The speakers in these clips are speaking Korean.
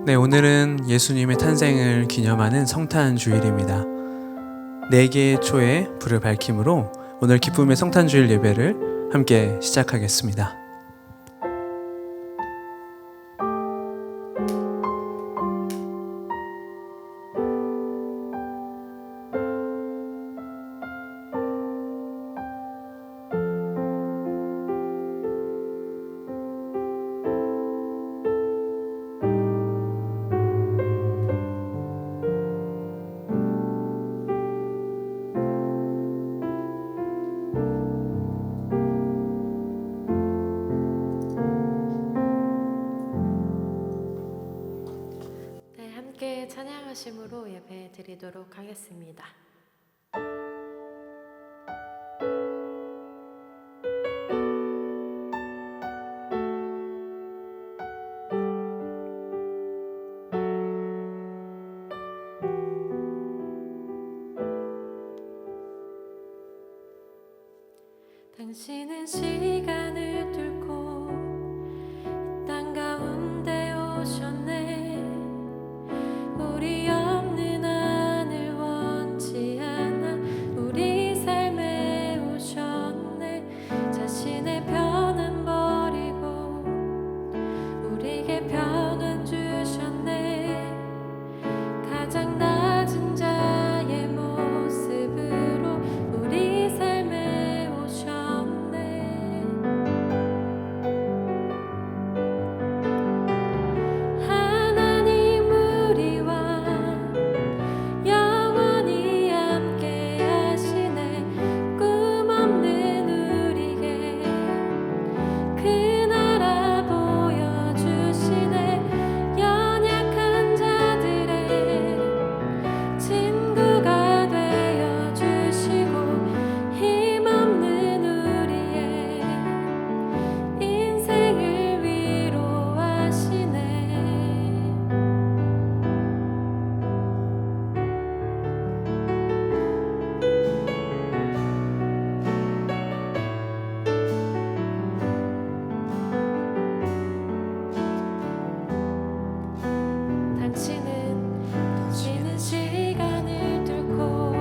네, 오늘은 예수님의 탄생을 기념하는 성탄 주일입니다. 4개의 초에 불을 밝힘으로 오늘 기쁨의 성탄 주일 예배를 함께 시작하겠습니다. 함께 찬양하심으로 예배 드리도록 하겠습니다. 당신은 시간을 뚫고 이 땅 가운데 오셨네. 우리 없는 하늘 원치 않아 우리 삶에 오셨네. 자신의 편안 버리고 우리에게 평안 주셨네. 가장 낮은 자의 모습으로 우리 삶에 오셨네. 하나님 우리와 영원히 함께 하시네. 꿈 없는 우리에게 그 나라 보여주시네. 연약한 자들의 친구가 되어주시고 힘없는 우리의 인생을 위로하시네. 당신은 시간을 뚫고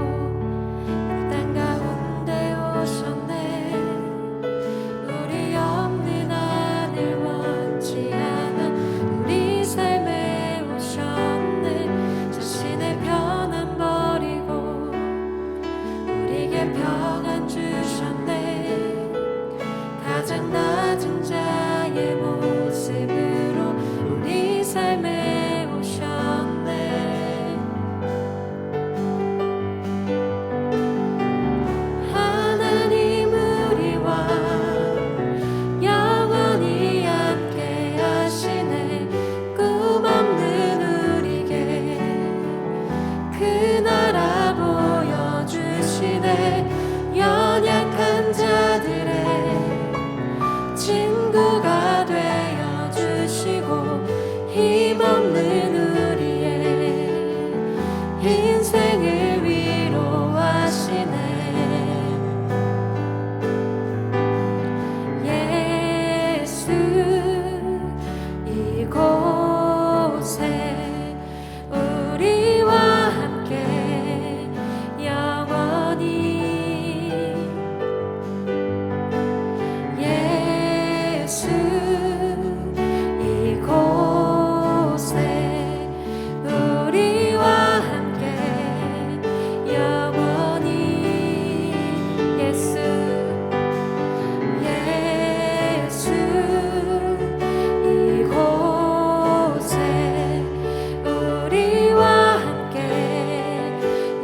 이 땅 가운데 오셨네. 우리 없는 하늘 원치 않아 우리 삶에 오셨네. 자신의 편안 버리고 우리에게 평안 주셨네. 가장 낮은 자의 모습으로 우리 삶에 오셨네. 하나님 우리와 영원히 함께 하시네. 꿈 없는 우리에게 그 나라 보여주시네. 연약한 자들의 친구가 되어주시고 힘없는 우리의 인생을 위로하시네. 예수 이곳에 우리와 함께 영원히. 예수 이곳에 우리와 함께 영원히. 예수 이곳에 우리와 함께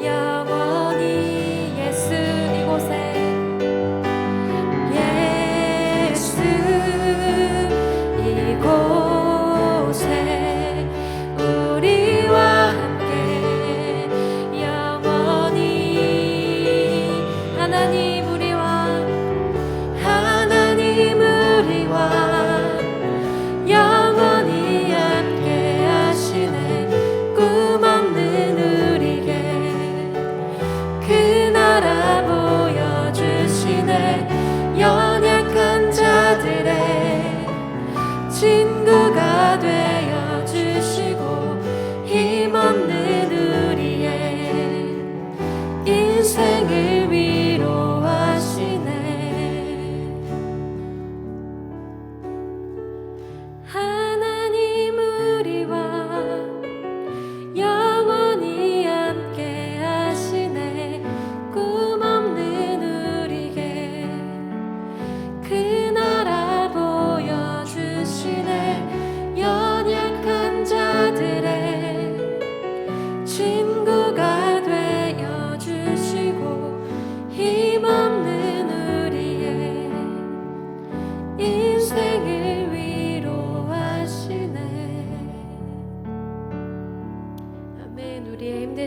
영원히. 예수 이곳에 이곳에 우리와 함께 영원히. 하나님 우리와 영원히 함께 하시네. 꿈 없는 우리에게 그 나라 보여주시네. 연약한 자들의 친구가 되어주시고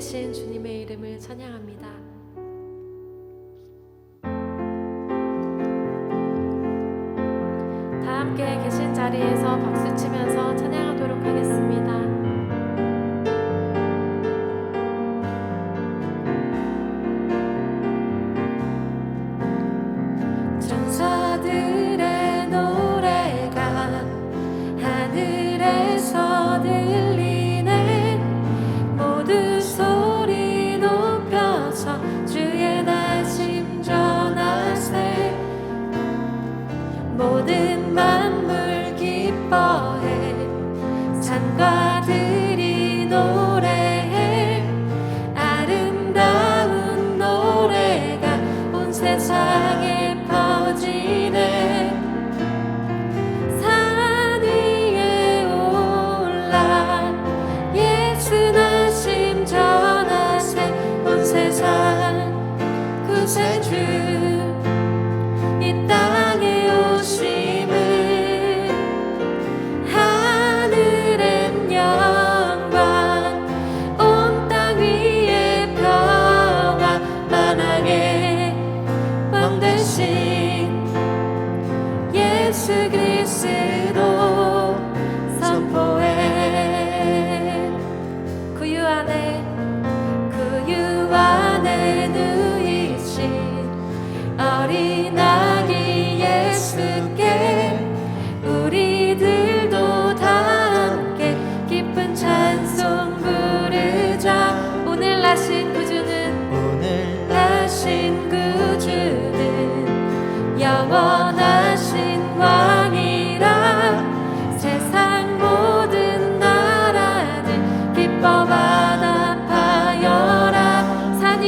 되신 주님의 이름을 찬양합니다. 다 함께 계신 자리에서 박수 치면서 찬양하도록 하겠습니다. 천사들의 노래가 하늘에서 들리네. 모든 소리 높여서 주의 날심 전하세. 모든 만물 기뻐해. 산과 들이 노래해. 아름다운 노래가 온 세상에 퍼지네. 산 위에 올라 예수 날심 전하세. 온 세상 구세주 이 땅에 오심을. 하늘엔 영광 온 땅 위에 평화. 만왕의 왕 되신 예수 그리스도 선포해. 구유 안에 누이신 어린 아기 예수께 우리들도 다 함께 기쁜 찬송 부르자. 오늘 나신 구주는 영원하신 왕이라. 세상 모든 나라는 기뻐 화답하여라. 산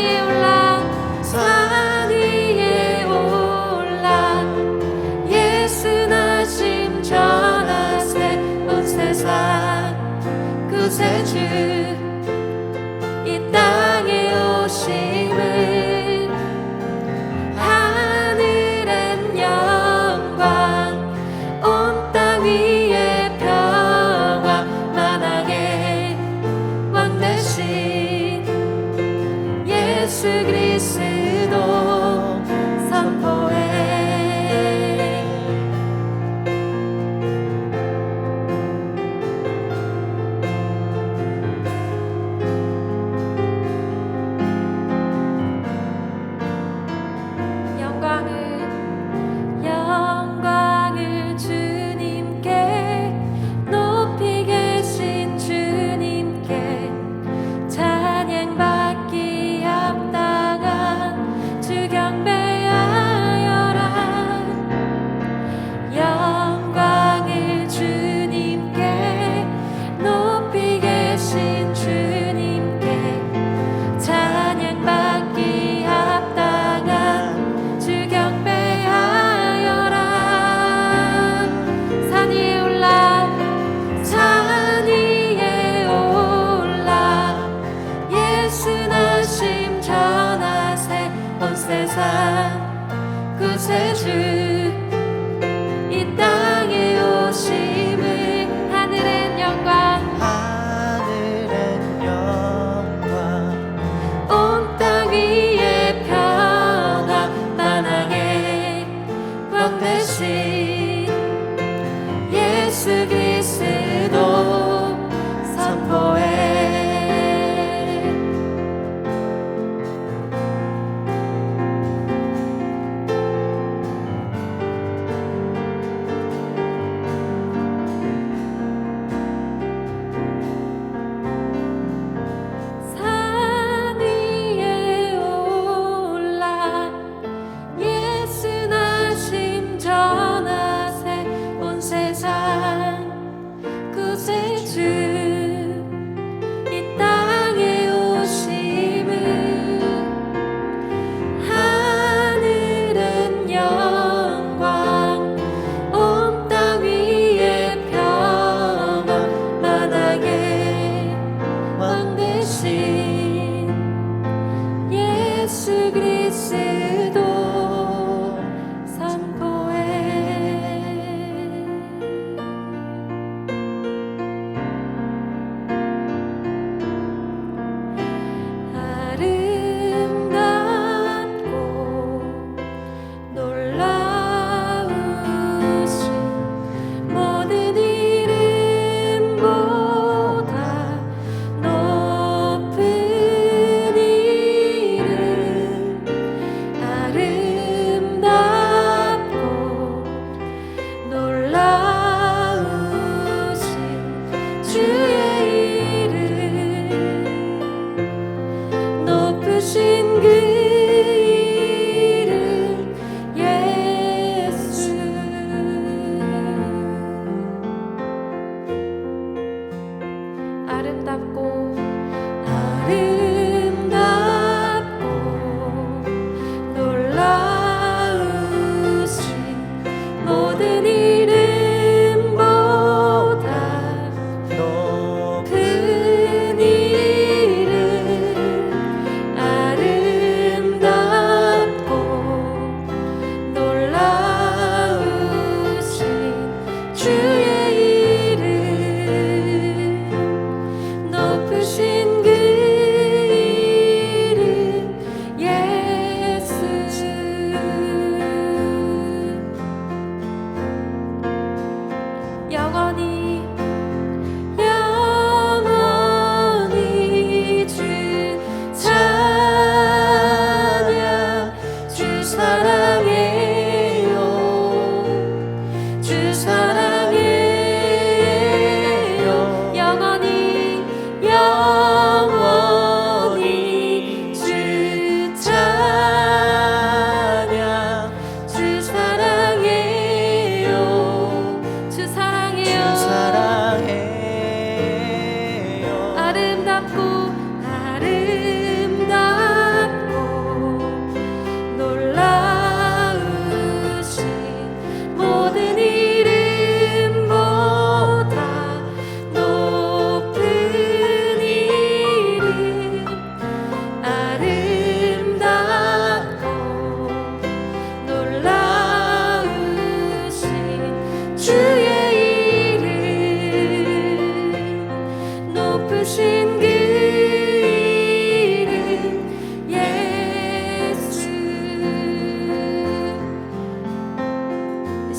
위에 올라 예수 날심 전하세. 온 세상 구세주 이 땅에 오심을. 하늘엔 영광 온 땅 위에 평화. 만왕의 왕 되신 예수 그리스도 선포해. 영광을 주님께 높이 계신 주님께 찬양받기 합당한 주 경배하여라. 영광을 주님께 높이 계신 주님께 찬양받기 합당한 주 경배하여라. 산 위에 올라 예수 날심 전하세. 온 세상 구세주 이 땅에 오심을. 하늘엔 영광 온 땅 위에 평화. 만왕의 왕 되신 예수 그리스도 선포해. 산 위에 올라 예수 날심 전하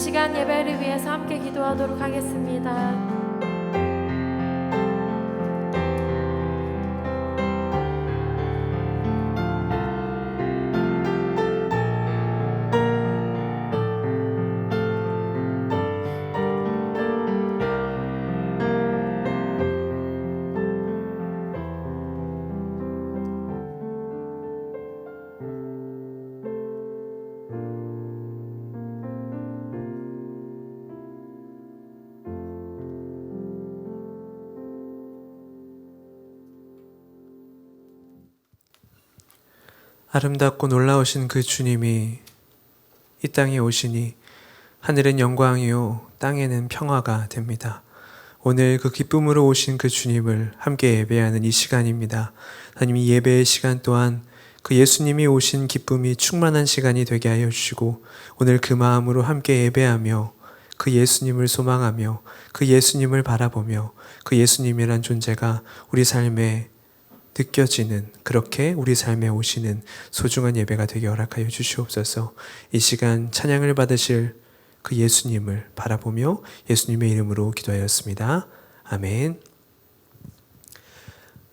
시간 예배를 위해서 함께 기도하도록 하겠습니다. 아름답고 놀라우신 그 주님이 이 땅에 오시니 하늘은 영광이요 땅에는 평화가 됩니다. 오늘 그 기쁨으로 오신 그 주님을 함께 예배하는 이 시간입니다. 하나님, 이 예배의 시간 또한 그 예수님이 오신 기쁨이 충만한 시간이 되게 하여 주시고, 오늘 그 마음으로 함께 예배하며 그 예수님을 소망하며 그 예수님을 바라보며 그 예수님이란 존재가 우리 삶에 느껴지는, 그렇게 우리 삶에 오시는 소중한 예배가 되게 허락하여 주시옵소서. 이 시간 찬양을 받으실 그 예수님을 바라보며 예수님의 이름으로 기도하였습니다. 아멘.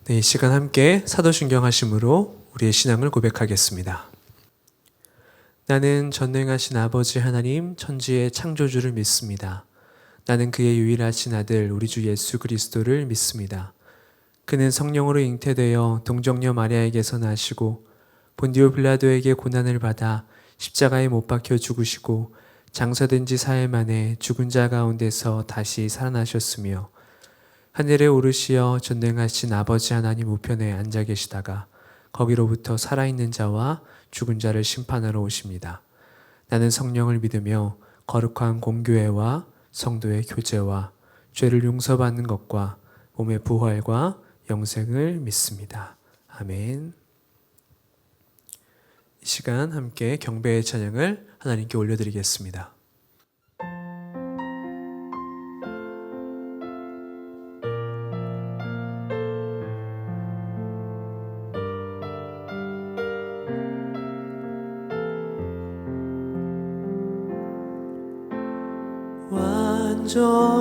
네, 이 시간 함께 사도신경 하심으로 우리의 신앙을 고백하겠습니다. 나는 전능하신 아버지 하나님 천지의 창조주를 믿습니다. 나는 그의 유일하신 아들 우리 주 예수 그리스도를 믿습니다. 그는 성령으로 잉태되어 동정녀 마리아에게서 나시고 본디오 빌라도에게 고난을 받아 십자가에 못 박혀 죽으시고 장사된 지 사흘 만에 죽은 자 가운데서 다시 살아나셨으며 하늘에 오르시어 전능하신 아버지 하나님 우편에 앉아 계시다가 거기로부터 살아있는 자와 죽은 자를 심판하러 오십니다. 나는 성령을 믿으며 거룩한 공교회와 성도의 교제와 죄를 용서받는 것과 몸의 부활과 영생을 믿습니다. 아멘. 이 시간 함께 경배의 찬양을 하나님께 올려드리겠습니다.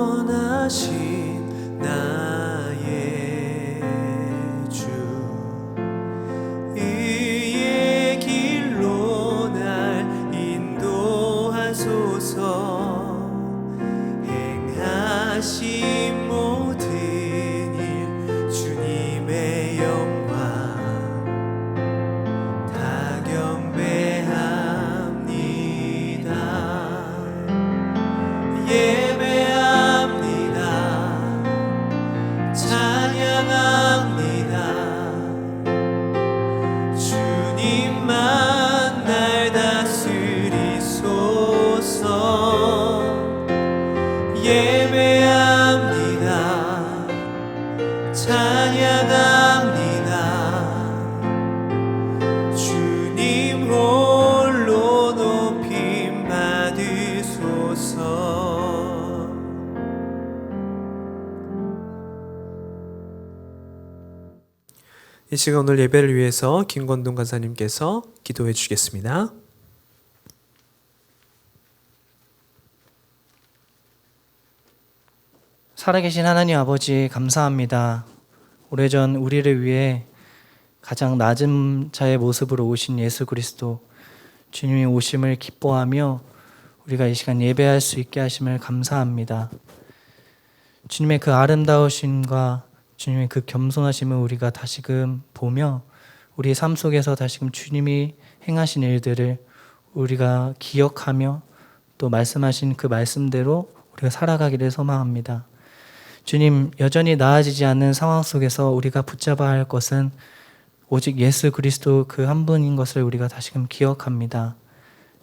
완전하신 나의 주, 의의 길로 날 인도하소서. 행하신 모든 일 주님의 영광 다 경배합니다. 예배합니다. 찬양합니다. 주님만 날 다스리소서. 예배합니다. 찬양합니다. 주님 홀로 높임 받으소서. 이 시간 오늘 예배를 위해서 김권동 간사님께서 기도해 주시겠습니다. 살아계신 하나님 아버지 감사합니다. 오래전 우리를 위해 가장 낮은 자의 모습으로 오신 예수 그리스도 주님의 오심을 기뻐하며 우리가 이 시간 예배할 수 있게 하심을 감사합니다. 주님의 그 아름다우심과 주님의 그 겸손하심을 우리가 다시금 보며 우리의 삶 속에서 다시금 주님이 행하신 일들을 우리가 기억하며 또 말씀하신 그 말씀대로 우리가 살아가기를 소망합니다. 주님, 여전히 나아지지 않는 상황 속에서 우리가 붙잡아야 할 것은 오직 예수 그리스도 그 한 분인 것을 우리가 다시금 기억합니다.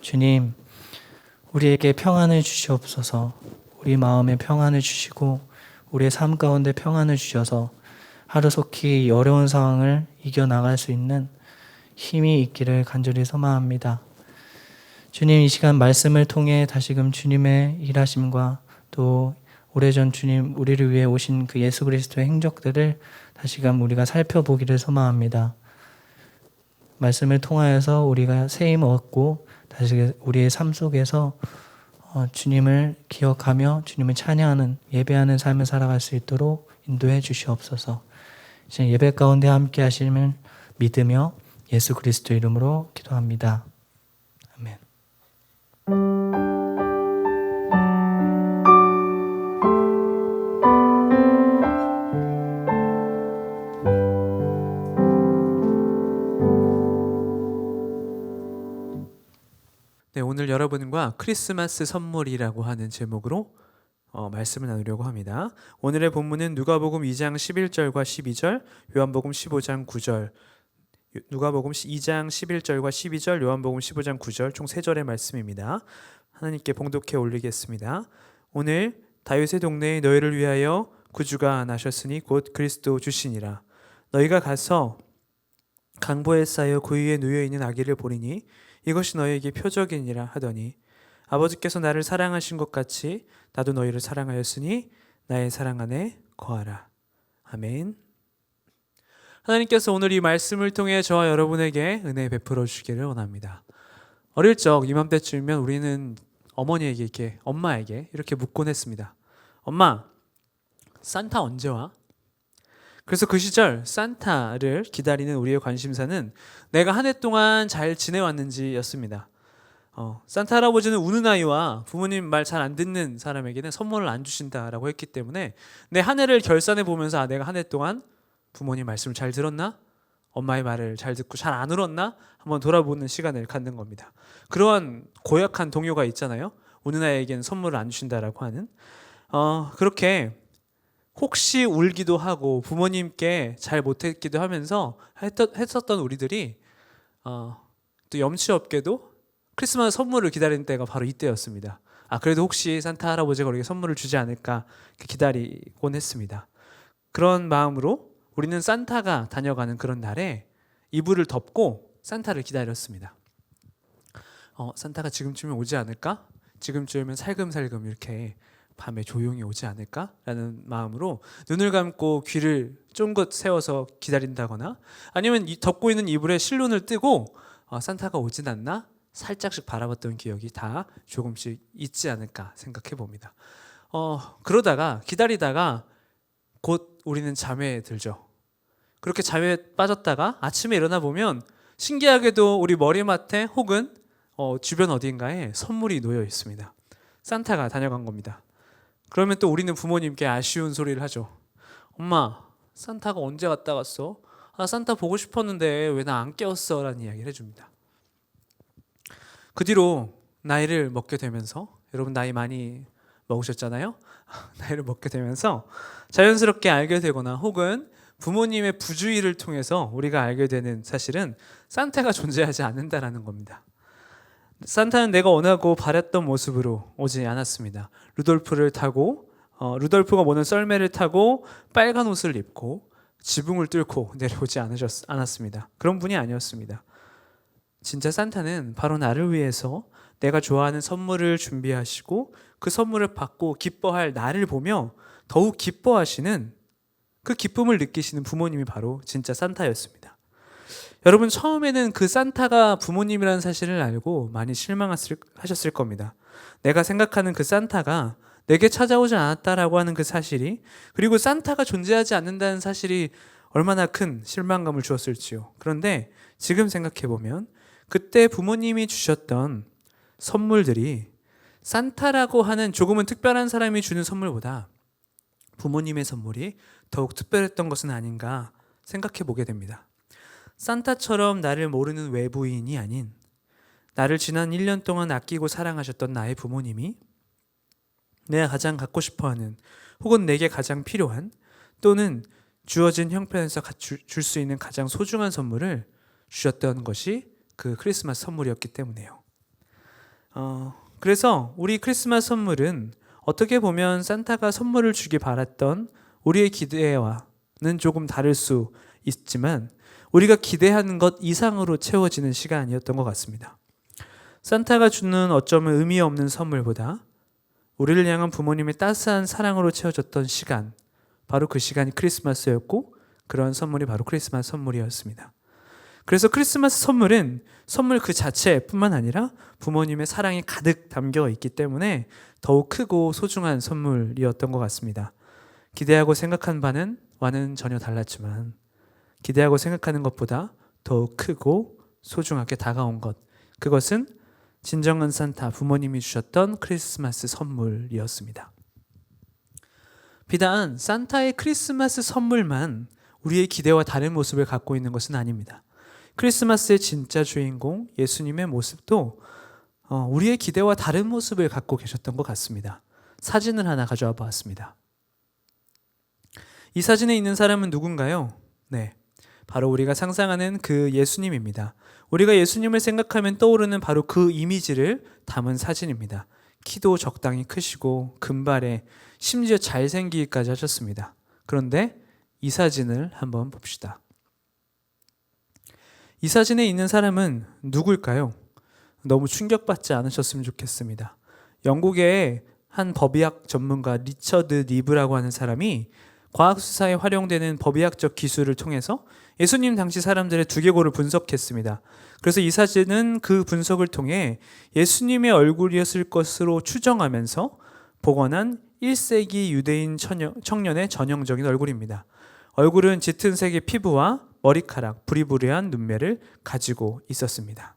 주님, 우리에게 평안을 주시옵소서. 우리 마음에 평안을 주시고 우리의 삶 가운데 평안을 주셔서 하루속히 어려운 상황을 이겨나갈 수 있는 힘이 있기를 간절히 소망합니다. 주님, 이 시간 말씀을 통해 다시금 주님의 일하심과 또 오래전 주님 우리를 위해 오신 그 예수 그리스도의 행적들을 다시금 우리가 살펴보기를 소망합니다. 말씀을 통하여서 우리가 새 힘 얻고 다시 우리의 삶 속에서 주님을 기억하며 주님을 찬양하는 예배하는 삶을 살아갈 수 있도록 인도해 주시옵소서. 이제 예배 가운데 함께 하심을 믿으며 예수 그리스도 이름으로 기도합니다. 아멘. 네, 오늘 여러분과 크리스마스 선물이라고 하는 제목으로 말씀을 나누려고 합니다. 오늘의 본문은 누가복음 2장 11절과 12절, 요한복음 15장 9절, 누가복음 2장 11절과 12절, 요한복음 15장 9절 총 3절의 말씀입니다. 하나님께 봉독해 올리겠습니다. 오늘 다윗의 동네에 너희를 위하여 구주가 나셨으니 곧 그리스도 주시니라. 너희가 가서 강보에 쌓여 그 위에 누워 있는 아기를 보리니 이것이 너희에게 표적이니라 하더니 아버지께서 나를 사랑하신 것 같이 나도 너희를 사랑하였으니 나의 사랑 안에 거하라. 아멘. 하나님께서 오늘 이 말씀을 통해 저와 여러분에게 은혜 베풀어 주시기를 원합니다. 어릴 적 이맘때쯤이면 우리는 어머니에게 엄마에게 이렇게 묻곤 했습니다. 엄마, 산타 언제 와? 그래서 그 시절 산타를 기다리는 우리의 관심사는 내가 한 해 동안 잘 지내왔는지였습니다. 산타 할아버지는 우는 아이와 부모님 말 잘 안 듣는 사람에게는 선물을 안 주신다라고 했기 때문에 내 한 해를 결산해 보면서 내가 한 해 동안 부모님 말씀을 잘 들었나? 엄마의 말을 잘 듣고 잘 안 울었나? 한번 돌아보는 시간을 갖는 겁니다. 그러한 고약한 동요가 있잖아요. 우는 아이에게는 선물을 안 주신다라고 하는 그렇게 혹시 울기도 하고 부모님께 잘 못했기도 하면서 했었던 우리들이 또 염치 없게도 크리스마스 선물을 기다리는 때가 바로 이때였습니다. 그래도 혹시 산타 할아버지가 우리에게 선물을 주지 않을까 기다리곤 했습니다. 그런 마음으로 우리는 산타가 다녀가는 그런 날에 이불을 덮고 산타를 기다렸습니다. 산타가 지금쯤에 오지 않을까? 지금쯤이면 살금살금 이렇게 밤에 조용히 오지 않을까라는 마음으로 눈을 감고 귀를 쫑긋 세워서 기다린다거나 아니면 덮고 있는 이불에 실눈을 뜨고 산타가 오진 않나 살짝씩 바라봤던 기억이 다 조금씩 있지 않을까 생각해 봅니다. 그러다가 기다리다가 곧 우리는 잠에 들죠. 그렇게 잠에 빠졌다가 아침에 일어나 보면 신기하게도 우리 머리맡에 혹은 주변 어딘가에 선물이 놓여 있습니다. 산타가 다녀간 겁니다. 그러면 또 우리는 부모님께 아쉬운 소리를 하죠. 엄마, 산타가 언제 갔다 갔어? 산타 보고 싶었는데 왜 나 안 깨웠어? 라는 이야기를 해줍니다. 그 뒤로 나이를 먹게 되면서 여러분 나이 많이 먹으셨잖아요? 나이를 먹게 되면서 자연스럽게 알게 되거나 혹은 부모님의 부주의를 통해서 우리가 알게 되는 사실은 산타가 존재하지 않는다라는 겁니다. 산타는 내가 원하고 바랬던 모습으로 오지 않았습니다. 루돌프를 타고 루돌프가 모는 썰매를 타고 빨간 옷을 입고 지붕을 뚫고 내려오지 않았습니다. 그런 분이 아니었습니다. 진짜 산타는 바로 나를 위해서 내가 좋아하는 선물을 준비하시고 그 선물을 받고 기뻐할 나를 보며 더욱 기뻐하시는 그 기쁨을 느끼시는 부모님이 바로 진짜 산타였습니다. 여러분 처음에는 그 산타가 부모님이라는 사실을 알고 많이 실망하셨을 겁니다. 내가 생각하는 그 산타가 내게 찾아오지 않았다라고 하는 그 사실이 그리고 산타가 존재하지 않는다는 사실이 얼마나 큰 실망감을 주었을지요. 그런데 지금 생각해보면 그때 부모님이 주셨던 선물들이 산타라고 하는 조금은 특별한 사람이 주는 선물보다 부모님의 선물이 더욱 특별했던 것은 아닌가 생각해 보게 됩니다. 산타처럼 나를 모르는 외부인이 아닌 나를 지난 1년 동안 아끼고 사랑하셨던 나의 부모님이 내가 가장 갖고 싶어하는 혹은 내게 가장 필요한 또는 주어진 형편에서 줄 수 있는 가장 소중한 선물을 주셨던 것이 그 크리스마스 선물이었기 때문에요. 그래서 우리 크리스마스 선물은 어떻게 보면 산타가 선물을 주기 바랐던 우리의 기대와는 조금 다를 수 있지만 우리가 기대하는 것 이상으로 채워지는 시간이었던 것 같습니다. 산타가 주는 어쩌면 의미 없는 선물보다 우리를 향한 부모님의 따스한 사랑으로 채워졌던 시간, 바로 그 시간이 크리스마스였고 그런 선물이 바로 크리스마스 선물이었습니다. 그래서 크리스마스 선물은 선물 그 자체뿐만 아니라 부모님의 사랑이 가득 담겨 있기 때문에 더욱 크고 소중한 선물이었던 것 같습니다. 기대하고 생각한 바는 전혀 달랐지만 기대하고 생각하는 것보다 더욱 크고 소중하게 다가온 것, 그것은 진정한 산타 부모님이 주셨던 크리스마스 선물이었습니다. 비단 산타의 크리스마스 선물만 우리의 기대와 다른 모습을 갖고 있는 것은 아닙니다. 크리스마스의 진짜 주인공 예수님의 모습도 우리의 기대와 다른 모습을 갖고 계셨던 것 같습니다. 사진을 하나 가져와 보았습니다. 이 사진에 있는 사람은 누군가요? 네, 바로 우리가 상상하는 그 예수님입니다. 우리가 예수님을 생각하면 떠오르는 바로 그 이미지를 담은 사진입니다. 키도 적당히 크시고 금발에 심지어 잘생기기까지 하셨습니다. 그런데 이 사진을 한번 봅시다. 이 사진에 있는 사람은 누굴까요? 너무 충격받지 않으셨으면 좋겠습니다. 영국의 한 법의학 전문가 리처드 니브라고 하는 사람이 과학수사에 활용되는 법의학적 기술을 통해서 예수님 당시 사람들의 두개골을 분석했습니다. 그래서 이 사진은 그 분석을 통해 예수님의 얼굴이었을 것으로 추정하면서 복원한 1세기 유대인 청년의 전형적인 얼굴입니다. 얼굴은 짙은 색의 피부와 머리카락, 부리부리한 눈매를 가지고 있었습니다.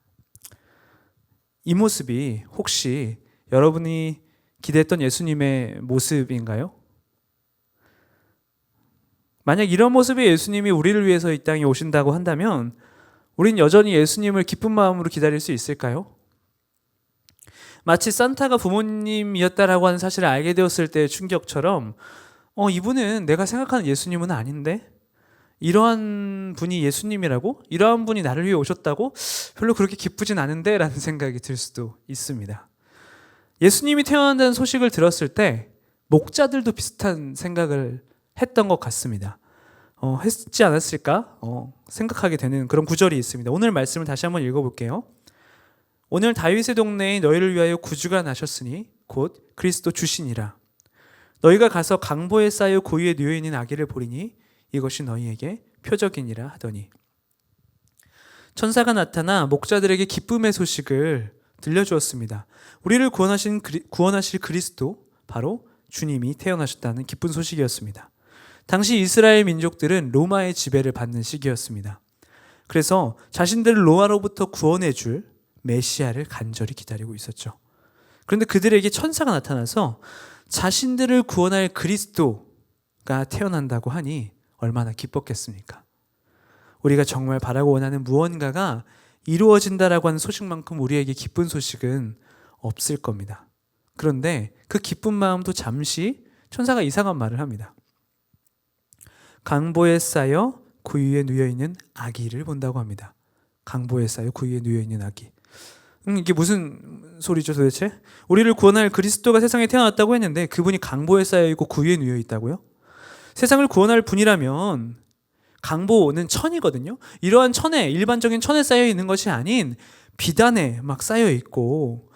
이 모습이 혹시 여러분이 기대했던 예수님의 모습인가요? 만약 이런 모습의 예수님이 우리를 위해서 이 땅에 오신다고 한다면 우린 여전히 예수님을 기쁜 마음으로 기다릴 수 있을까요? 마치 산타가 부모님이었다라고 하는 사실을 알게 되었을 때의 충격처럼 이분은 내가 생각하는 예수님은 아닌데? 이러한 분이 예수님이라고? 이러한 분이 나를 위해 오셨다고? 별로 그렇게 기쁘진 않은데? 라는 생각이 들 수도 있습니다. 예수님이 태어난다는 소식을 들었을 때 목자들도 비슷한 생각을 했던 것 같습니다. 했지 않았을까? 생각하게 되는 그런 구절이 있습니다. 오늘 말씀을 다시 한번 읽어볼게요. 오늘 다윗의 동네에 너희를 위하여 구주가 나셨으니 곧 그리스도 주시니라. 너희가 가서 강보에 쌓여 고위에 누워있는 아기를 보리니 이것이 너희에게 표적이니라 하더니 천사가 나타나 목자들에게 기쁨의 소식을 들려주었습니다. 우리를 구원하실 그리스도, 바로 주님이 태어나셨다는 기쁜 소식이었습니다. 당시 이스라엘 민족들은 로마의 지배를 받는 시기였습니다. 그래서 자신들을 로마로부터 구원해 줄 메시아를 간절히 기다리고 있었죠. 그런데 그들에게 천사가 나타나서 자신들을 구원할 그리스도가 태어난다고 하니 얼마나 기뻤겠습니까? 우리가 정말 바라고 원하는 무언가가 이루어진다라고 하는 소식만큼 우리에게 기쁜 소식은 없을 겁니다. 그런데 그 기쁜 마음도 잠시 천사가 이상한 말을 합니다. 강보에 쌓여 그 위에 누워있는 아기를 본다고 합니다. 강보에 쌓여 그 위에 누워있는 아기. 이게 무슨 소리죠 도대체? 우리를 구원할 그리스도가 세상에 태어났다고 했는데 그분이 강보에 쌓여있고 그 위에 누워있다고요? 세상을 구원할 분이라면 강보는 천이거든요. 이러한 천에, 일반적인 천에 쌓여있는 것이 아닌 비단에 막 쌓여있고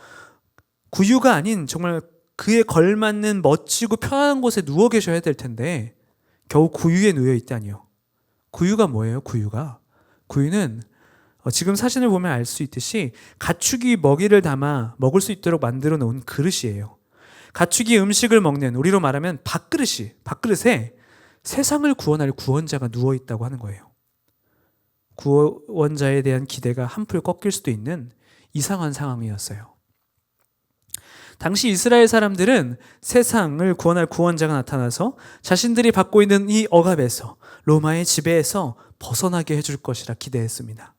구유가 아닌 정말 그에 걸맞는 멋지고 편안한 곳에 누워 계셔야 될 텐데 겨우 구유에 누워 있다니요. 구유가 뭐예요? 구유는 지금 사진을 보면 알 수 있듯이 가축이 먹이를 담아 먹을 수 있도록 만들어 놓은 그릇이에요. 가축이 음식을 먹는, 우리로 말하면 밥그릇에 세상을 구원할 구원자가 누워 있다고 하는 거예요. 구원자에 대한 기대가 한풀 꺾일 수도 있는 이상한 상황이었어요. 당시 이스라엘 사람들은 세상을 구원할 구원자가 나타나서 자신들이 받고 있는 이 억압에서, 로마의 지배에서 벗어나게 해줄 것이라 기대했습니다.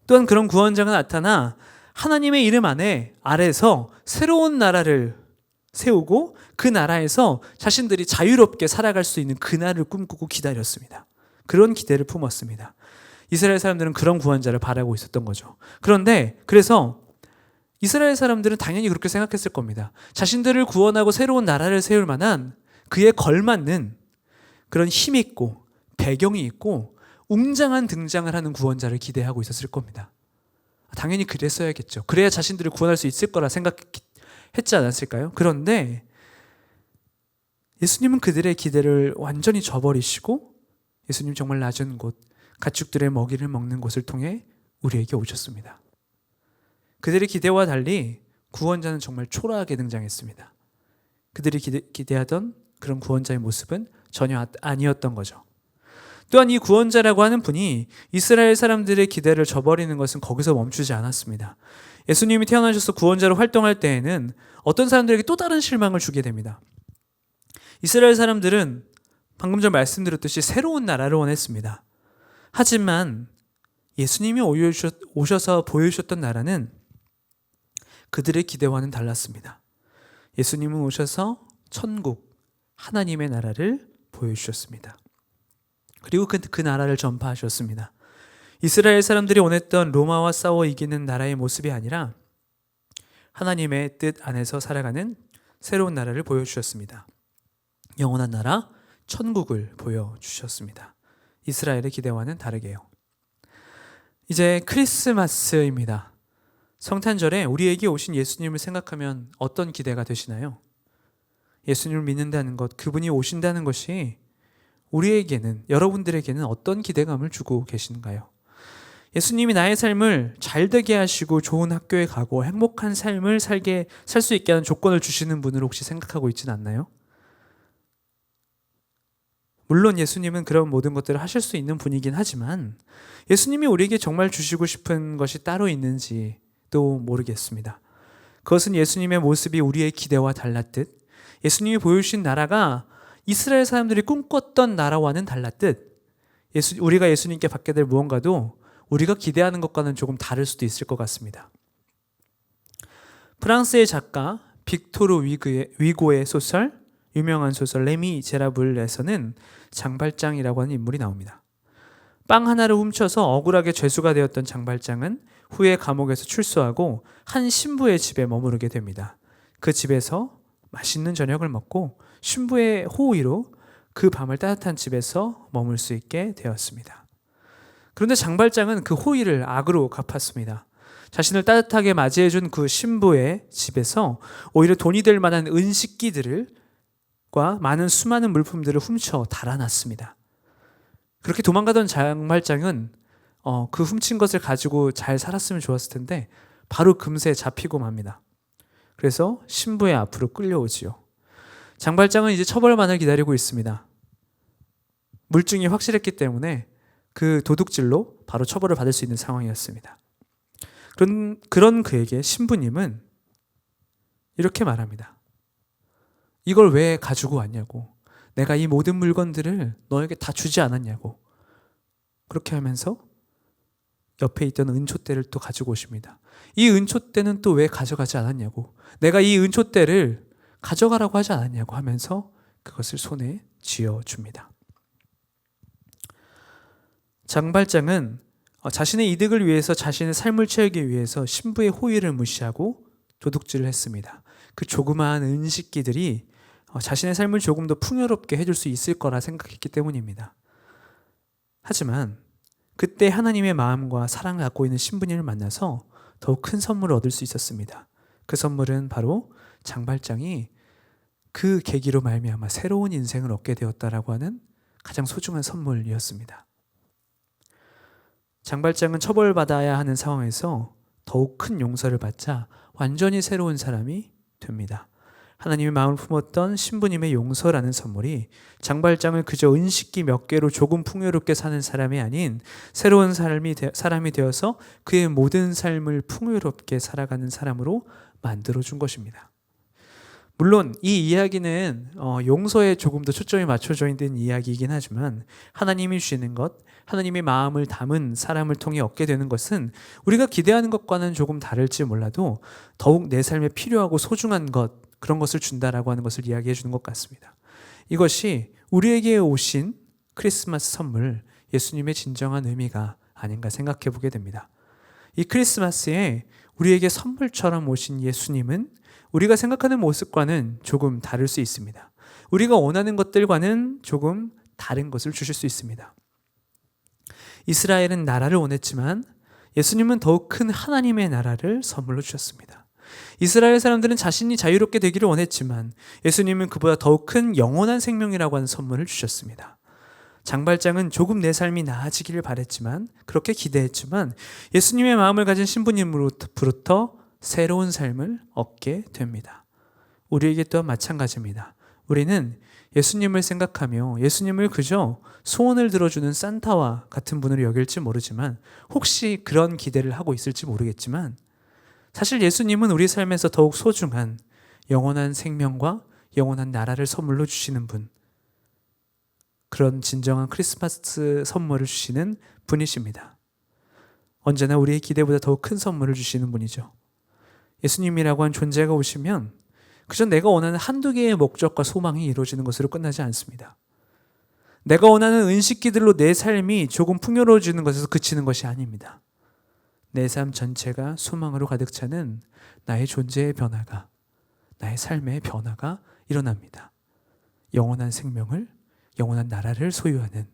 또한 그런 구원자가 나타나 하나님의 이름 아래서 새로운 나라를 세우고 그 나라에서 자신들이 자유롭게 살아갈 수 있는 그날을 꿈꾸고 기다렸습니다. 그런 기대를 품었습니다. 이스라엘 사람들은 그런 구원자를 바라고 있었던 거죠. 그래서 이스라엘 사람들은 당연히 그렇게 생각했을 겁니다. 자신들을 구원하고 새로운 나라를 세울 만한 그에 걸맞는 그런 힘이 있고 배경이 있고 웅장한 등장을 하는 구원자를 기대하고 있었을 겁니다. 당연히 그랬어야겠죠. 그래야 자신들을 구원할 수 있을 거라 생각했지 않았을까요? 그런데 예수님은 그들의 기대를 완전히 저버리시고 예수님 정말 낮은 곳, 가축들의 먹이를 먹는 곳을 통해 우리에게 오셨습니다. 그들의 기대와 달리 구원자는 정말 초라하게 등장했습니다. 그들이 기대하던 그런 구원자의 모습은 전혀 아니었던 거죠. 또한 이 구원자라고 하는 분이 이스라엘 사람들의 기대를 저버리는 것은 거기서 멈추지 않았습니다. 예수님이 태어나셔서 구원자로 활동할 때에는 어떤 사람들에게 또 다른 실망을 주게 됩니다. 이스라엘 사람들은 방금 전 말씀드렸듯이 새로운 나라를 원했습니다. 하지만 예수님이 오셔서 보여주셨던 나라는 그들의 기대와는 달랐습니다. 예수님은 오셔서 천국, 하나님의 나라를 보여주셨습니다. 그리고 그 나라를 전파하셨습니다. 이스라엘 사람들이 원했던 로마와 싸워 이기는 나라의 모습이 아니라 하나님의 뜻 안에서 살아가는 새로운 나라를 보여주셨습니다. 영원한 나라, 천국을 보여주셨습니다. 이스라엘의 기대와는 다르게요. 이제 크리스마스입니다. 성탄절에 우리에게 오신 예수님을 생각하면 어떤 기대가 되시나요? 예수님을 믿는다는 것, 그분이 오신다는 것이 우리에게는, 여러분들에게는 어떤 기대감을 주고 계신가요? 예수님이 나의 삶을 잘되게 하시고 좋은 학교에 가고 행복한 삶을 살 수 있게 하는 조건을 주시는 분을 혹시 생각하고 있지는 않나요? 물론 예수님은 그런 모든 것들을 하실 수 있는 분이긴 하지만 예수님이 우리에게 정말 주시고 싶은 것이 따로 있는지도 모르겠습니다. 그것은 예수님의 모습이 우리의 기대와 달랐듯, 예수님이 보여주신 나라가 이스라엘 사람들이 꿈꿨던 나라와는 달랐듯, 우리가 예수님께 받게 될 무언가도 우리가 기대하는 것과는 조금 다를 수도 있을 것 같습니다. 프랑스의 작가 빅토르 위고의 소설, 유명한 소설 레미제라블에서는 장발장이라고 하는 인물이 나옵니다. 빵 하나를 훔쳐서 억울하게 죄수가 되었던 장발장은 후에 감옥에서 출소하고 한 신부의 집에 머무르게 됩니다. 그 집에서 맛있는 저녁을 먹고 신부의 호의로 그 밤을 따뜻한 집에서 머물 수 있게 되었습니다. 그런데 장발장은 그 호의를 악으로 갚았습니다. 자신을 따뜻하게 맞이해준 그 신부의 집에서 오히려 돈이 될 만한 은식기들과 수많은 물품들을 훔쳐 달아났습니다. 그렇게 도망가던 장발장은 그 훔친 것을 가지고 잘 살았으면 좋았을 텐데 바로 금세 잡히고 맙니다. 그래서 신부의 앞으로 끌려오지요. 장발장은 이제 처벌만을 기다리고 있습니다. 물증이 확실했기 때문에 그 도둑질로 바로 처벌을 받을 수 있는 상황이었습니다. 그런 그에게 신부님은 이렇게 말합니다. 이걸 왜 가지고 왔냐고. 내가 이 모든 물건들을 너에게 다 주지 않았냐고. 그렇게 하면서 옆에 있던 은촛대를 또 가지고 오십니다. 이 은촛대는 또 왜 가져가지 않았냐고. 내가 이 은촛대를 가져가라고 하지 않았냐고 하면서 그것을 손에 쥐어줍니다. 장발장은 자신의 이득을 위해서, 자신의 삶을 채우기 위해서 신부의 호의를 무시하고 도둑질을 했습니다. 그 조그마한 은식기들이 자신의 삶을 조금 더 풍요롭게 해줄 수 있을 거라 생각했기 때문입니다. 하지만 그때 하나님의 마음과 사랑을 갖고 있는 신부님을 만나서 더욱 큰 선물을 얻을 수 있었습니다. 그 선물은 바로 장발장이 그 계기로 말미암아 새로운 인생을 얻게 되었다라고 하는 가장 소중한 선물이었습니다. 장발장은 처벌받아야 하는 상황에서 더욱 큰 용서를 받자 완전히 새로운 사람이 됩니다. 하나님의 마음을 품었던 신부님의 용서라는 선물이 장발장을 그저 은식기 몇 개로 조금 풍요롭게 사는 사람이 아닌 새로운 사람이 되어서 그의 모든 삶을 풍요롭게 살아가는 사람으로 만들어준 것입니다. 물론 이 이야기는 용서에 조금 더 초점이 맞춰져 있는 이야기이긴 하지만 하나님이 주시는 것, 하나님의 마음을 담은 사람을 통해 얻게 되는 것은 우리가 기대하는 것과는 조금 다를지 몰라도 더욱 내 삶에 필요하고 소중한 것, 그런 것을 준다라고 하는 것을 이야기해 주는 것 같습니다. 이것이 우리에게 오신 크리스마스 선물, 예수님의 진정한 의미가 아닌가 생각해 보게 됩니다. 이 크리스마스에 우리에게 선물처럼 오신 예수님은 우리가 생각하는 모습과는 조금 다를 수 있습니다. 우리가 원하는 것들과는 조금 다른 것을 주실 수 있습니다. 이스라엘은 나라를 원했지만 예수님은 더욱 큰 하나님의 나라를 선물로 주셨습니다. 이스라엘 사람들은 자신이 자유롭게 되기를 원했지만 예수님은 그보다 더욱 큰 영원한 생명이라고 하는 선물을 주셨습니다. 장발장은 조금 내 삶이 나아지기를 바랬지만, 그렇게 기대했지만 예수님의 마음을 가진 신부님으로부터 새로운 삶을 얻게 됩니다. 우리에게 또한 마찬가지입니다. 우리는 예수님을 생각하며 예수님을 그저 소원을 들어주는 산타와 같은 분으로 여길지 모르지만, 혹시 그런 기대를 하고 있을지 모르겠지만, 사실 예수님은 우리 삶에서 더욱 소중한 영원한 생명과 영원한 나라를 선물로 주시는 분, 그런 진정한 크리스마스 선물을 주시는 분이십니다. 언제나 우리의 기대보다 더욱 큰 선물을 주시는 분이죠. 예수님이라고 한 존재가 오시면 그저 내가 원하는 한두 개의 목적과 소망이 이루어지는 것으로 끝나지 않습니다. 내가 원하는 은식기들로 내 삶이 조금 풍요로워지는 것에서 그치는 것이 아닙니다. 내 삶 전체가 소망으로 가득 차는 나의 존재의 변화가, 나의 삶의 변화가 일어납니다. 영원한 생명을, 영원한 나라를 소유하는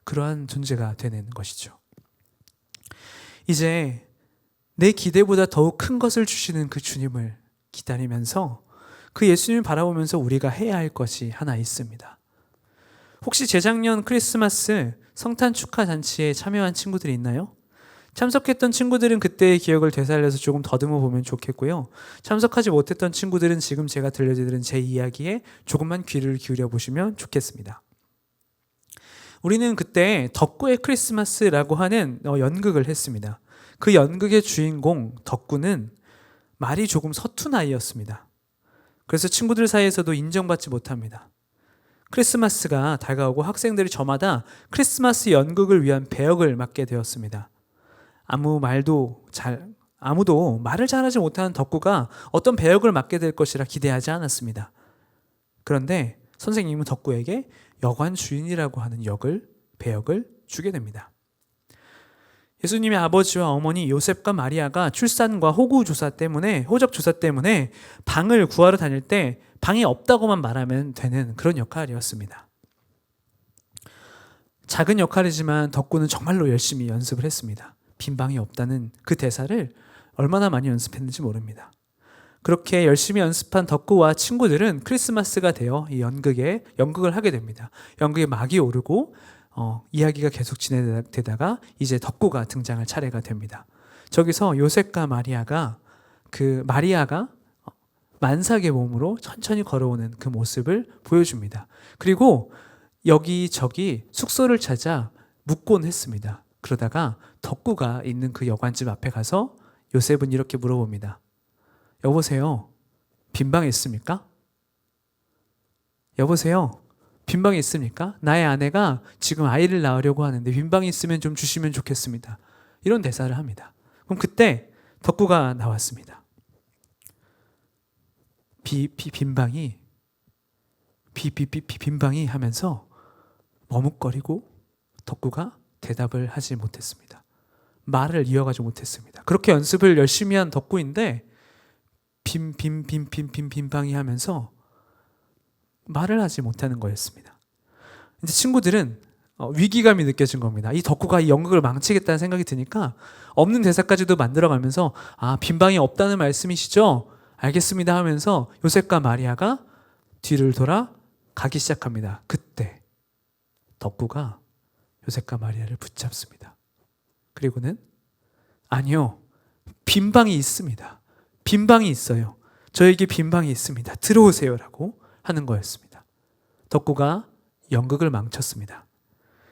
그러한 존재가 되는 것이죠. 이제 내 기대보다 더욱 큰 것을 주시는 그 주님을 기다리면서 그 예수님을 바라보면서 우리가 해야 할 것이 하나 있습니다. 혹시 재작년 크리스마스 성탄 축하 잔치에 참여한 친구들이 있나요? 참석했던 친구들은 그때의 기억을 되살려서 조금 더듬어 보면 좋겠고요. 참석하지 못했던 친구들은 지금 제가 들려드리는 제 이야기에 조금만 귀를 기울여 보시면 좋겠습니다. 우리는 그때 덕구의 크리스마스라고 하는 연극을 했습니다. 그 연극의 주인공 덕구는 말이 조금 서툰 아이였습니다. 그래서 친구들 사이에서도 인정받지 못합니다. 크리스마스가 다가오고 학생들이 저마다 크리스마스 연극을 위한 배역을 맡게 되었습니다. 아무도 말을 잘하지 못하는 덕구가 어떤 배역을 맡게 될 것이라 기대하지 않았습니다. 그런데 선생님은 덕구에게 여관 주인이라고 하는 배역을 주게 됩니다. 예수님의 아버지와 어머니 요셉과 마리아가 출산과 호적 조사 때문에 방을 구하러 다닐 때 방이 없다고만 말하면 되는 그런 역할이었습니다. 작은 역할이지만 덕구는 정말로 열심히 연습을 했습니다. 빈 방이 없다는 그 대사를 얼마나 많이 연습했는지 모릅니다. 그렇게 열심히 연습한 덕구와 친구들은 크리스마스가 되어 이 연극을 하게 됩니다. 연극에 막이 오르고 이야기가 계속 진행되다가 이제 덕구가 등장할 차례가 됩니다. 저기서 요셉과 마리아가 만삭의 몸으로 천천히 걸어오는 그 모습을 보여줍니다. 그리고 여기저기 숙소를 찾아 묵곤 했습니다. 그러다가 덕구가 있는 그 여관집 앞에 가서 요셉은 이렇게 물어봅니다. 여보세요, 빈방 있습니까? 여보세요, 빈방이 있습니까? 나의 아내가 지금 아이를 낳으려고 하는데 빈방이 있으면 좀 주시면 좋겠습니다. 이런 대사를 합니다. 그럼 그때 덕구가 나왔습니다. 빈방이 하면서 머뭇거리고 빈방이 대답을 하지 못했습니다. 말을 이어가지 못했습니다. 그렇게 연습을 열심히 한 덕구인데 빈방이 하면서 말을 하지 못하는 거였습니다. 이제 친구들은 위기감이 느껴진 겁니다. 이 덕구가 이 연극을 망치겠다는 생각이 드니까 없는 대사까지도 만들어가면서 빈방이 없다는 말씀이시죠? 알겠습니다 하면서 요셉과 마리아가 뒤를 돌아 가기 시작합니다. 그때 덕구가 요셉과 마리아를 붙잡습니다. 그리고는 아니요, 빈방이 있습니다. 빈방이 있어요. 저에게 빈방이 있습니다. 들어오세요 라고 하는 거였습니다. 덕구가 연극을 망쳤습니다.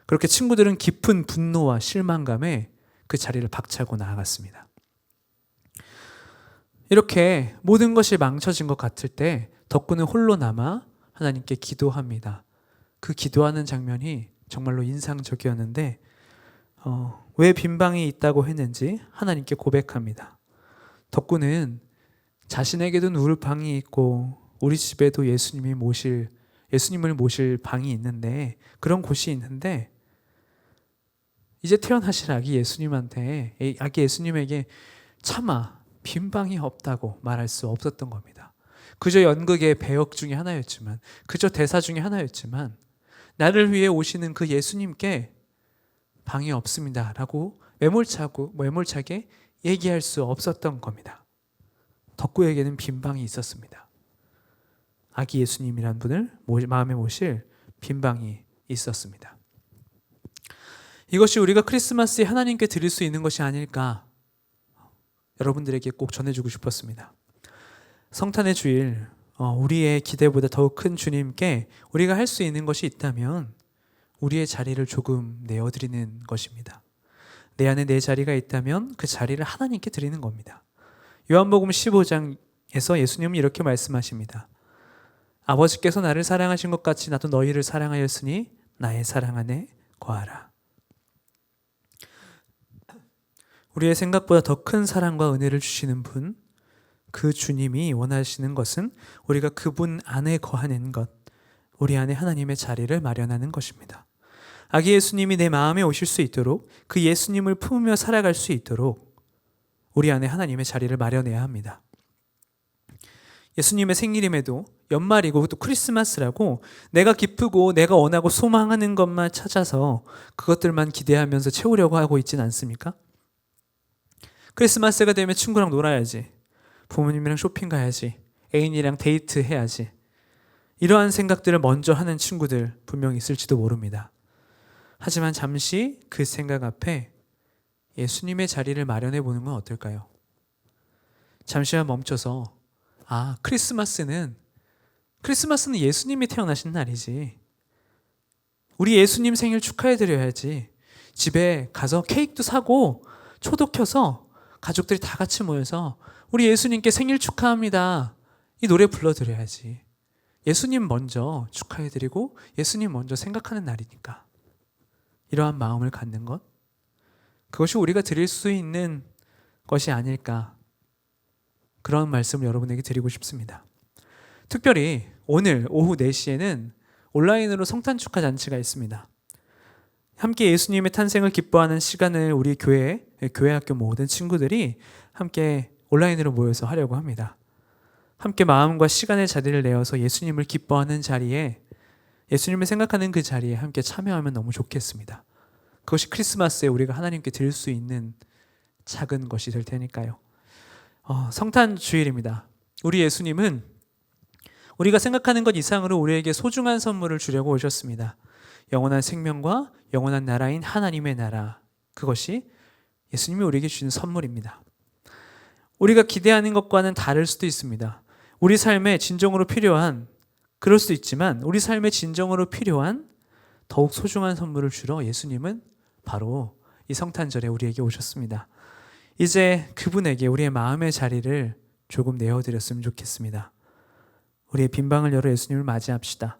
그렇게 친구들은 깊은 분노와 실망감에 그 자리를 박차고 나아갔습니다. 이렇게 모든 것이 망쳐진 것 같을 때 덕구는 홀로 남아 하나님께 기도합니다. 그 기도하는 장면이 정말로 인상적이었는데 왜 빈방이 있다고 했는지 하나님께 고백합니다. 덕구는 자신에게도 누울 방이 있고 우리 집에도 예수님을 모실 방이 있는데, 그런 곳이 있는데 이제 태어나실 아기 예수님에게 차마 빈방이 없다고 말할 수 없었던 겁니다. 그저 연극의 배역 중에 하나였지만, 그저 대사 중에 하나였지만 나를 위해 오시는 그 예수님께 방이 없습니다 라고 매몰차게 얘기할 수 없었던 겁니다. 덕구에게는 빈방이 있었습니다. 아기 예수님이란 분을 마음에 모실 빈방이 있었습니다. 이것이 우리가 크리스마스에 하나님께 드릴 수 있는 것이 아닐까 여러분들에게 꼭 전해주고 싶었습니다. 성탄의 주일 우리의 기대보다 더욱 큰 주님께 우리가 할 수 있는 것이 있다면 우리의 자리를 조금 내어드리는 것입니다. 내 안에 내 자리가 있다면 그 자리를 하나님께 드리는 겁니다. 요한복음 15장에서 예수님은 이렇게 말씀하십니다. 아버지께서 나를 사랑하신 것 같이 나도 너희를 사랑하였으니 나의 사랑 안에 거하라. 우리의 생각보다 더 큰 사랑과 은혜를 주시는 분, 그 주님이 원하시는 것은 우리가 그분 안에 거하는 것, 우리 안에 하나님의 자리를 마련하는 것입니다. 아기 예수님이 내 마음에 오실 수 있도록, 그 예수님을 품으며 살아갈 수 있도록 우리 안에 하나님의 자리를 마련해야 합니다. 예수님의 생일임에도 연말이고 또 크리스마스라고 내가 기쁘고 내가 원하고 소망하는 것만 찾아서 그것들만 기대하면서 채우려고 하고 있진 않습니까? 크리스마스가 되면 친구랑 놀아야지, 부모님이랑 쇼핑 가야지, 애인이랑 데이트 해야지, 이러한 생각들을 먼저 하는 친구들 분명히 있을지도 모릅니다. 하지만 잠시 그 생각 앞에 예수님의 자리를 마련해 보는 건 어떨까요? 잠시만 멈춰서 크리스마스는 예수님이 태어나신 날이지, 우리 예수님 생일 축하해 드려야지, 집에 가서 케이크도 사고 초도 켜서 가족들이 다 같이 모여서 우리 예수님께 생일 축하합니다, 이 노래 불러드려야지. 예수님 먼저 축하해드리고 예수님 먼저 생각하는 날이니까. 이러한 마음을 갖는 것, 그것이 우리가 드릴 수 있는 것이 아닐까, 그런 말씀을 여러분에게 드리고 싶습니다. 특별히 오늘 오후 4시에는 온라인으로 성탄 축하 잔치가 있습니다. 함께 예수님의 탄생을 기뻐하는 시간을 우리 교회 학교 모든 친구들이 함께 온라인으로 모여서 하려고 합니다. 함께 마음과 시간의 자리를 내어서 예수님을 기뻐하는 자리에, 예수님을 생각하는 그 자리에 함께 참여하면 너무 좋겠습니다. 그것이 크리스마스에 우리가 하나님께 드릴 수 있는 작은 것이 될 테니까요. 성탄 주일입니다. 우리 예수님은 우리가 생각하는 것 이상으로 우리에게 소중한 선물을 주려고 오셨습니다. 영원한 생명과 영원한 나라인 하나님의 나라, 그것이 예수님이 우리에게 주신 선물입니다. 우리가 기대하는 것과는 다를 수도 있습니다. 우리 삶에 진정으로 필요한, 그럴 수도 있지만 우리 삶에 진정으로 필요한 더욱 소중한 선물을 주러 예수님은 바로 이 성탄절에 우리에게 오셨습니다. 이제 그분에게 우리의 마음의 자리를 조금 내어드렸으면 좋겠습니다. 우리의 빈방을 열어 예수님을 맞이합시다.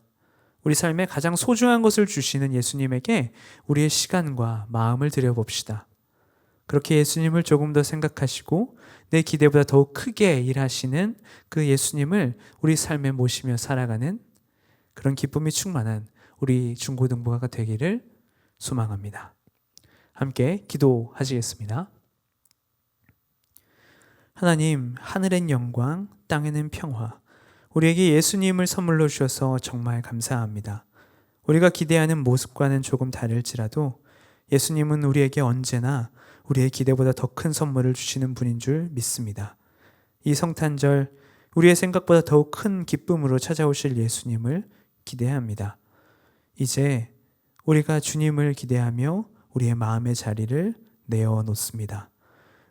우리 삶에 가장 소중한 것을 주시는 예수님에게 우리의 시간과 마음을 드려봅시다. 그렇게 예수님을 조금 더 생각하시고 내 기대보다 더욱 크게 일하시는 그 예수님을 우리 삶에 모시며 살아가는 그런 기쁨이 충만한 우리 중고등부가 되기를 소망합니다. 함께 기도하시겠습니다. 하나님, 하늘엔 영광, 땅에는 평화, 우리에게 예수님을 선물로 주셔서 정말 감사합니다. 우리가 기대하는 모습과는 조금 다를지라도 예수님은 우리에게 언제나 우리의 기대보다 더 큰 선물을 주시는 분인 줄 믿습니다. 이 성탄절 우리의 생각보다 더욱 큰 기쁨으로 찾아오실 예수님을 기대합니다. 이제 우리가 주님을 기대하며 우리의 마음의 자리를 내어놓습니다.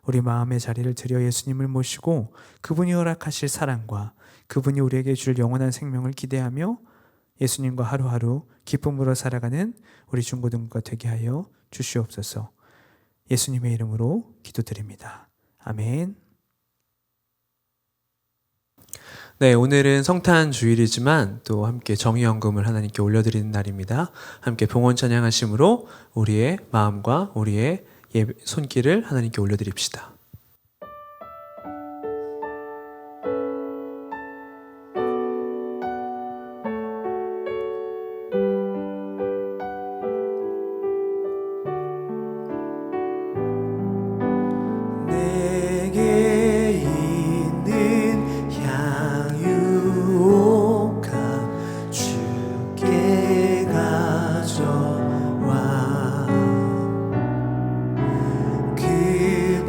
우리 마음의 자리를 드려 예수님을 모시고 그분이 허락하실 사랑과 그분이 우리에게 줄 영원한 생명을 기대하며 예수님과 하루하루 기쁨으로 살아가는 우리 중고등부가 되게 하여 주시옵소서. 예수님의 이름으로 기도드립니다. 아멘. 네, 오늘은 성탄 주일이지만 또 함께 정의연금을 하나님께 올려드리는 날입니다. 함께 봉헌 찬양하심으로 우리의 마음과 우리의 손길을 하나님께 올려드립시다. 그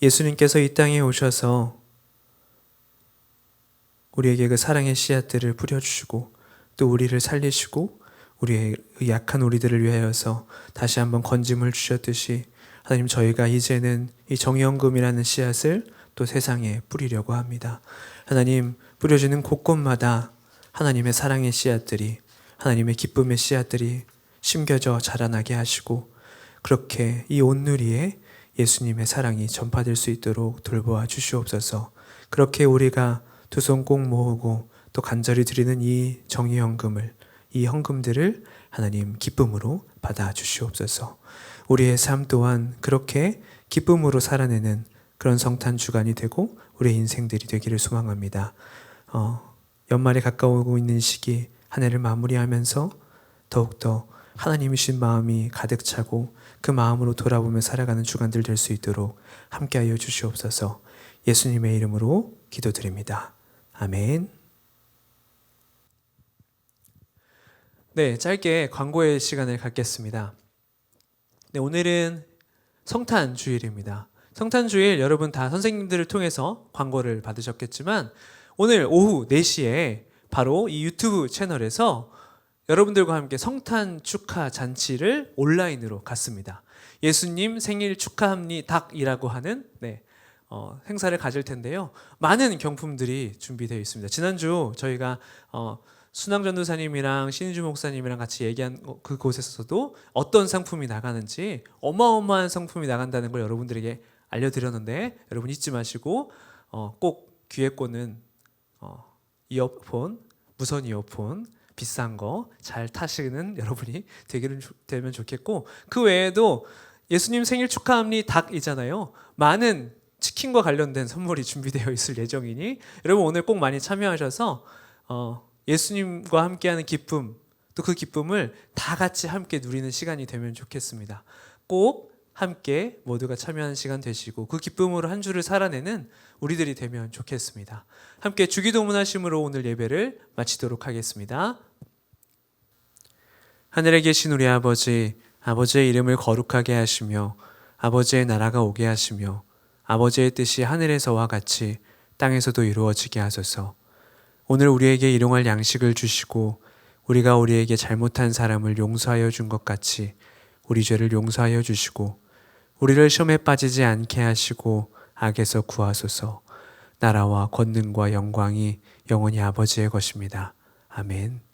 예수님께서 이 땅에 오셔서 우리에게 그 사랑의 씨앗들을 뿌려주시고 또 우리를 살리시고 우리의 약한 우리들을 위하여서 다시 한번 건짐을 주셨듯이 하나님, 저희가 이제는 이 정의연금이라는 씨앗을 또 세상에 뿌리려고 합니다. 하나님, 뿌려지는 곳곳마다 하나님의 사랑의 씨앗들이, 하나님의 기쁨의 씨앗들이 심겨져 자라나게 하시고 그렇게 이 온누리에 예수님의 사랑이 전파될 수 있도록 돌보아 주시옵소서. 그렇게 우리가 두 손 꼭 모으고 또 간절히 드리는 이 정의연금을, 이 헌금들을 하나님 기쁨으로 받아 주시옵소서. 우리의 삶 또한 그렇게 기쁨으로 살아내는 그런 성탄 주간이 되고 우리의 인생들이 되기를 소망합니다. 연말에 가까우고 있는 시기 한 해를 마무리하면서 더욱더 하나님이신 마음이 가득 차고 그 마음으로 돌아보며 살아가는 주간들 될 수 있도록 함께하여 주시옵소서. 예수님의 이름으로 기도드립니다. 아멘. 네, 짧게 광고의 시간을 갖겠습니다. 네, 오늘은 성탄 주일입니다. 성탄 주일 여러분 다 선생님들을 통해서 광고를 받으셨겠지만 오늘 오후 4시에 바로 이 유튜브 채널에서 여러분들과 함께 성탄 축하 잔치를 온라인으로 갖습니다. 예수님 생일 축하합니다이라고 하는 행사를 가질 텐데요. 많은 경품들이 준비되어 있습니다. 지난주 저희가 순왕 전도사님이랑 신인주 목사님이랑 같이 얘기한 그곳에서도 어떤 상품이 나가는지 어마어마한 상품이 나간다는 걸 여러분들에게 알려드렸는데 여러분 잊지 마시고 꼭 귀에 꽂는 이어폰, 무선 이어폰 비싼 거 잘 타시는 여러분이 되면 좋겠고, 그 외에도 예수님 생일 축하합니다 닭이잖아요. 많은 치킨과 관련된 선물이 준비되어 있을 예정이니 여러분 오늘 꼭 많이 참여하셔서 예수님과 함께하는 기쁨, 또 그 기쁨을 다 같이 함께 누리는 시간이 되면 좋겠습니다. 꼭 함께 모두가 참여하는 시간 되시고 그 기쁨으로 한 주를 살아내는 우리들이 되면 좋겠습니다. 함께 주기도문 하심으로 오늘 예배를 마치도록 하겠습니다. 하늘에 계신 우리 아버지, 아버지의 이름을 거룩하게 하시며 아버지의 나라가 오게 하시며 아버지의 뜻이 하늘에서와 같이 땅에서도 이루어지게 하소서. 오늘 우리에게 일용할 양식을 주시고 우리가 우리에게 잘못한 사람을 용서하여 준 것 같이 우리 죄를 용서하여 주시고 우리를 시험에 빠지지 않게 하시고 악에서 구하소서. 나라와 권능과 영광이 영원히 아버지의 것입니다. 아멘.